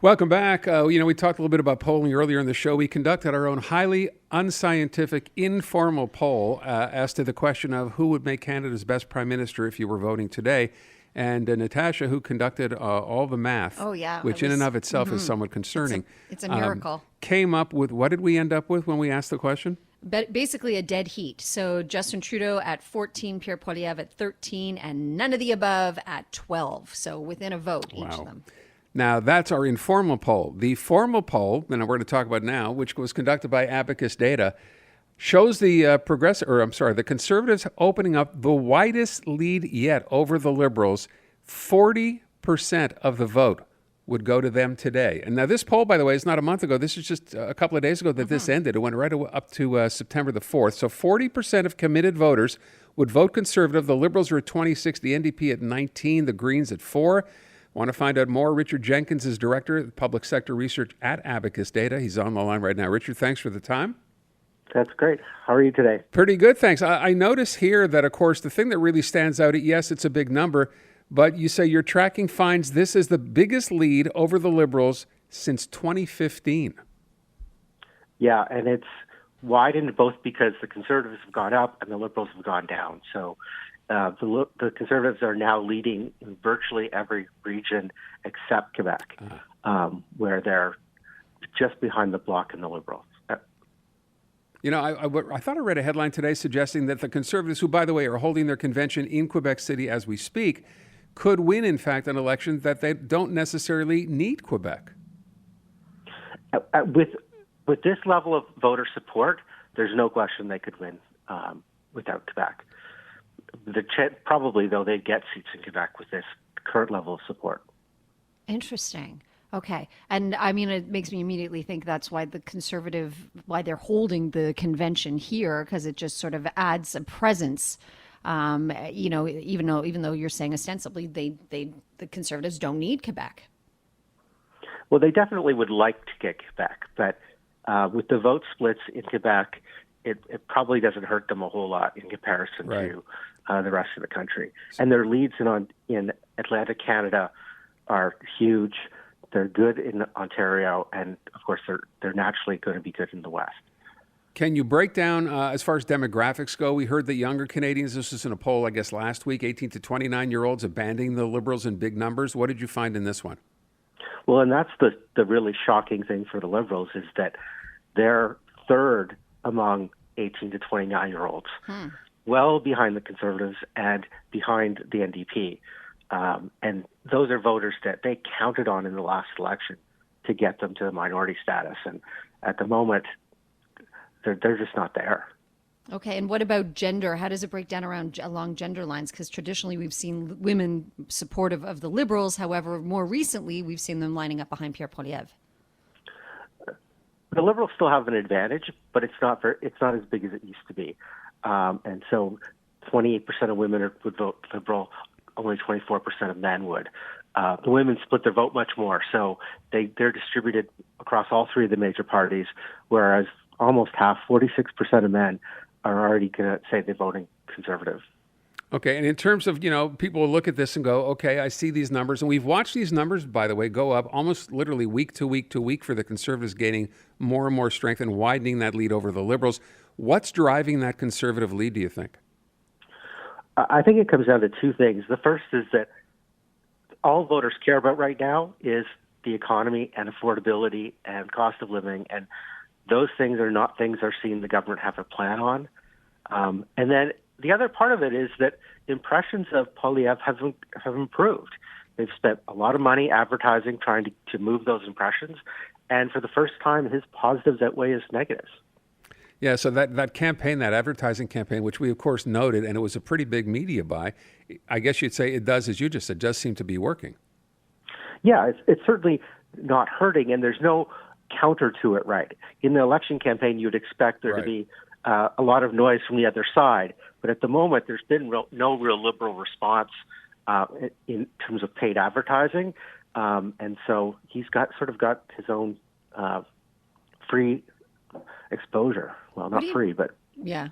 Welcome back. We talked a little bit about polling earlier in the show. We conducted our own highly unscientific, informal poll as to the question of who would make Canada's best prime minister if you were voting today. And Natasha, who conducted all the math, which in and of itself is somewhat concerning. It's a miracle. Came up with, what did we end up with when we asked the question? Basically a dead heat. So Justin Trudeau at 14, Pierre Poilievre at 13, and none of the above at 12. So within a vote, each of them. Now, that's our informal poll. The formal poll, that we're going to talk about now, which was conducted by Abacus Data, shows the the Conservatives opening up the widest lead yet over the Liberals. 40% of the vote would go to them today. And now this poll, by the way, is not a month ago. This is just a couple of days ago that this ended. It went right up to September the 4th. So 40% of committed voters would vote Conservative. The Liberals are at 26, the NDP at 19, the Greens at 4. Want to find out more? Richard Jenkins is Director of Public Sector Research at Abacus Data. He's on the line right now. Richard, thanks for the time. That's great. How are you today? Pretty good, thanks. I notice here that, of course, the thing that really stands out, yes, it's a big number, but you say your tracking finds this is the biggest lead over the Liberals since 2015. Yeah, and it's widened both because the Conservatives have gone up and the Liberals have gone down. So the Conservatives are now leading in virtually every region except Quebec, where they're just behind the Bloc and the Liberals. I thought I read a headline today suggesting that the Conservatives, who, by the way, are holding their convention in Quebec City as we speak, could win, in fact, an election that they don't necessarily need Quebec. With this level of voter support, there's no question they could win without Quebec. Probably, though, they'd get seats in Quebec with this current level of support. Interesting. Okay. And I mean, it makes me immediately think that's why why they're holding the convention here, because it just sort of adds a presence. Even though you're saying ostensibly the Conservatives don't need Quebec. Well, they definitely would like to get Quebec, but with the vote splits in Quebec, it probably doesn't hurt them a whole lot in comparison to the rest of the country. And their leads in Atlantic Canada are huge. They're good in Ontario, and of course, they're naturally going to be good in the West. Can you break down, as far as demographics go, we heard that younger Canadians, this was in a poll, I guess, last week, 18 to 29-year-olds abandoning the Liberals in big numbers. What did you find in this one? Well, and that's the really shocking thing for the Liberals is that they're third among 18 to 29-year-olds, well behind the Conservatives and behind the NDP. And those are voters that they counted on in the last election to get them to the minority status. And at the moment, they're just not there. Okay, and what about gender? How does it break down along gender lines? Because traditionally we've seen women supportive of the Liberals. However, more recently we've seen them lining up behind Pierre Poilievre. The Liberals still have an advantage, but it's not as big as it used to be. And so 28% of women would vote Liberal. Only 24% of men would. The women split their vote much more, so they're distributed across all three of the major parties, whereas almost half, 46% of men, are already going to say they're voting Conservative. Okay, and in terms of, people will look at this and go, okay, I see these numbers, and we've watched these numbers, by the way, go up almost literally week to week to week for the Conservatives gaining more and more strength and widening that lead over the Liberals. What's driving that Conservative lead, do you think? I think it comes down to two things. The first is that all voters care about right now is the economy and affordability and cost of living, and those things are not things they're seeing the government have a plan on. And then the other part of it is that impressions of Poilievre have improved. They've spent a lot of money advertising, trying to move those impressions, and for the first time, his positives outweigh his negatives. Yeah, so that campaign, that advertising campaign, which we, of course, noted, and it was a pretty big media buy, I guess you'd say it does, as you just said, does seem to be working. Yeah, it's certainly not hurting, and there's no counter to it, right? In the election campaign, you'd expect there to be a lot of noise from the other side, but at the moment, there's been no real Liberal response in terms of paid advertising, and so he's got his own free exposure. Well, not free, but yeah,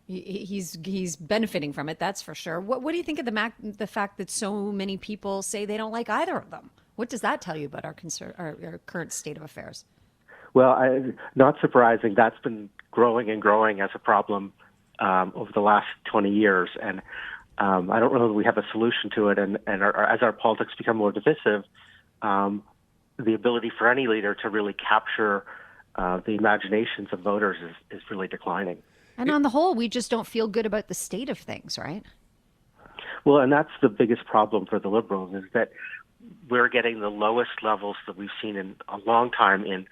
he's benefiting from it. That's for sure. What do you think of the fact that so many people say they don't like either of them? What does that tell you about our current state of affairs? Well, not surprising. That's been growing and growing as a problem over the last 20 years. And I don't know that we have a solution to it. And as our politics become more divisive, the ability for any leader to really capture the imaginations of voters is really declining. And on the whole, we just don't feel good about the state of things, right? Well, and that's the biggest problem for the Liberals, is that we're getting the lowest levels that we've seen in a long time in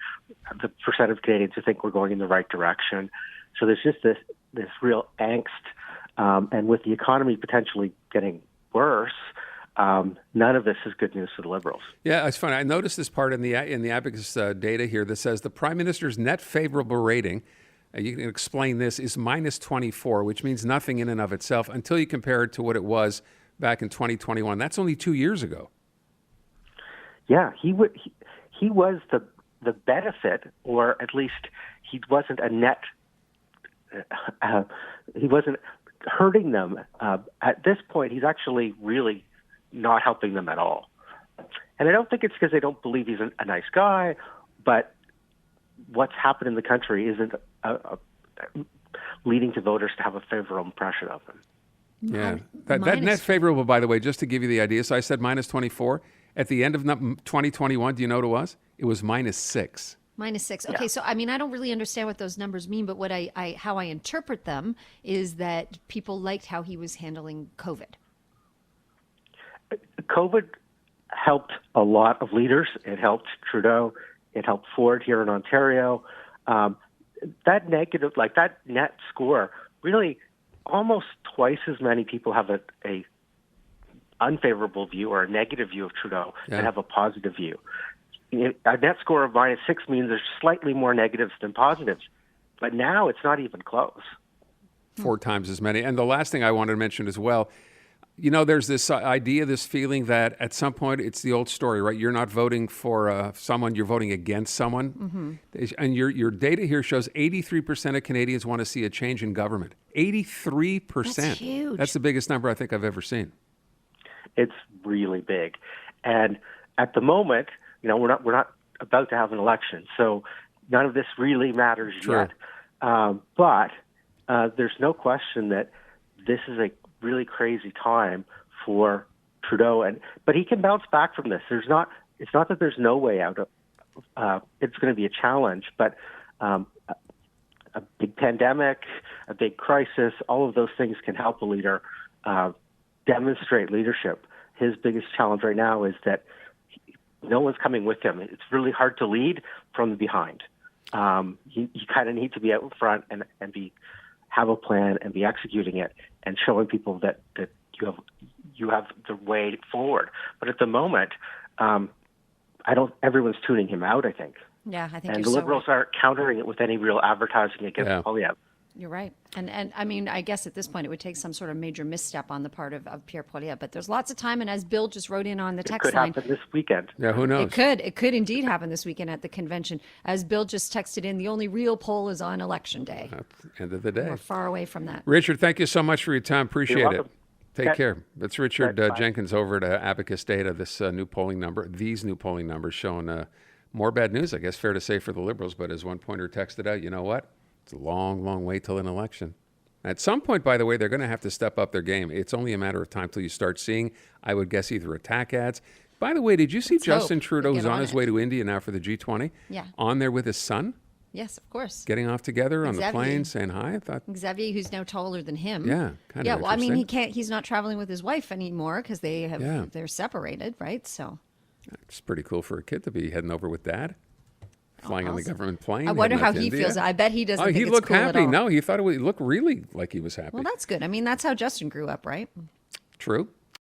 the percent of Canadians who think we're going in the right direction. So there's just this real angst, and with the economy potentially getting worse, none of this is good news for the Liberals. Yeah, it's funny. I noticed this part in the Abacus data here that says the Prime Minister's net favorable rating, you can explain this, is minus 24, which means nothing in and of itself until you compare it to what it was back in 2021. That's only 2 years ago. Yeah, he was the benefit, or at least he wasn't a net. He wasn't hurting them. At this point, he's actually really not helping them at all. And I don't think it's because they don't believe he's a nice guy, but what's happened in the country isn't leading to voters to have a favorable impression of him. Yeah, that net favorable, by the way, just to give you the idea. So I said minus 24. At the end of 2021, do you know what it was? It was minus 6. Minus 6. Okay, so I mean, I don't really understand what those numbers mean, but what how I interpret them is that people liked how he was handling COVID. COVID helped a lot of leaders. It helped Trudeau. It helped Ford here in Ontario. That negative, like that net score, really almost twice as many people have a unfavorable view or a negative view of Trudeau than have a positive view. A net score of minus 6 means there's slightly more negatives than positives, but now it's not even close. 4 times as many. And the last thing I wanted to mention as well, you know, there's this idea, this feeling that at some point it's the old story, right? You're not voting for someone, you're voting against someone. Mm-hmm. And your data here shows 83% of Canadians want to see a change in government. 83%. That's huge. That's the biggest number I think I've ever seen. It's really big. And at the moment, you know, we're not about to have an election, so none of this really matters yet. But there's no question that this is a really crazy time for Trudeau, but he can bounce back from this. It's not that there's no way out of. It's going to be a challenge, but a big pandemic, a big crisis, all of those things can help a leader demonstrate leadership. His biggest challenge right now is that no one's coming with him. It's really hard to lead from behind. You kind of need to be out in front and have a plan and be executing it and showing people that you have the way forward. But at the moment, everyone's tuning him out, I think. Yeah, I think and you're the Liberals aren't countering it with any real advertising against Poilievre. You're right. And I mean, I guess at this point it would take some sort of major misstep on the part of Pierre Poilievre, but there's lots of time. And as Bill just wrote in on the text line. It could happen this weekend. Yeah, who knows? It could indeed happen this weekend at the convention. As Bill just texted in, the only real poll is on Election Day. End of the day. We're far away from that. Richard, thank you so much for your time. Appreciate it. Take care. That's Richard Right, Jenkins over at Abacus Data. These new polling numbers showing more bad news, I guess, fair to say, for the Liberals. But as one pointer texted out, you know what? It's a long, long way till an election. At some point, by the way, they're going to have to step up their game. It's only a matter of time till you start seeing, I would guess, either attack ads. By the way, did you see Justin Trudeau, who's on his way to India now for the G20? Yeah. On there with his son? Yes, of course. Getting off together on the plane, saying hi. I thought Xavier, who's now taller than him. Yeah, kind of. Yeah, well, I mean, he's not traveling with his wife anymore because they're separated, right? So it's pretty cool for a kid to be heading over with dad. Flying on the government plane. I wonder how he feels. I bet he doesn't think he it's looked cool happy. at all. No, he thought it looked really like he was happy. Well, that's good. I mean, that's how Justin grew up, right? True.